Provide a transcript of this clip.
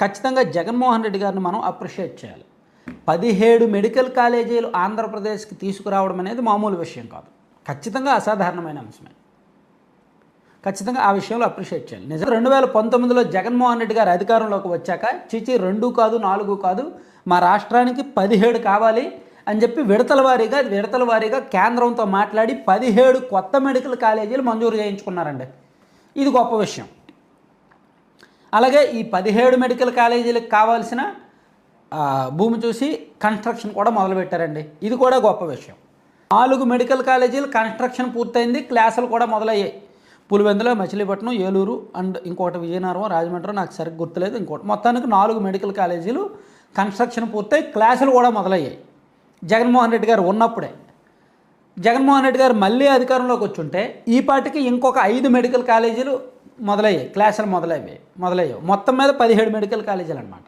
ఖచ్చితంగా జగన్మోహన్ రెడ్డి గారిని మనం అప్రిషియేట్ చేయాలి. 17 మెడికల్ కాలేజీలు ఆంధ్రప్రదేశ్‌కి తీసుకురావడం అనేది మామూలు విషయం కాదు. ఖచ్చితంగా అసాధారణమైన అంశమే. ఖచ్చితంగా ఆ విషయంలో అప్రిషియేట్ చేయాలి. నిజంగా 2019లో జగన్మోహన్ రెడ్డి గారు అధికారంలోకి వచ్చాక 2 కాదు, 4 కాదు, మా రాష్ట్రానికి 17 కావాలి అని చెప్పి విడతల వారీగా కేంద్రంతో మాట్లాడి 17 కొత్త మెడికల్ కాలేజీలు మంజూరు చేయించుకున్నారండి. ఇది గొప్ప విషయం. అలాగే ఈ 17 మెడికల్ కాలేజీలకు కావాల్సిన భూమి చూసి కన్స్ట్రక్షన్ కూడా మొదలుపెట్టారండి. ఇది కూడా గొప్ప విషయం. 4 మెడికల్ కాలేజీలు కన్స్ట్రక్షన్ పూర్తయింది, క్లాసులు కూడా మొదలయ్యాయి. పులివెందుల, మచిలీపట్నం, ఏలూరు అండ్ ఇంకోటి విజయనగరం, రాజమండ్రి, నాకు సరిగ్గా గుర్తులేదు. ఇంకోటి మొత్తానికి 4 మెడికల్ కాలేజీలు కన్స్ట్రక్షన్ పూర్తయి క్లాసులు కూడా మొదలయ్యాయి జగన్మోహన్ రెడ్డి గారు ఉన్నప్పుడే. జగన్మోహన్ రెడ్డి గారు మళ్ళీ అధికారంలోకి వచ్చుంటే ఈ పాటికి ఇంకొక 5 మెడికల్ కాలేజీలు మొదలయ్యాయి, క్లాసులు మొదలయ్యాయి. మొత్తం మీద 17 మెడికల్ కాలేజీలు అనమాట.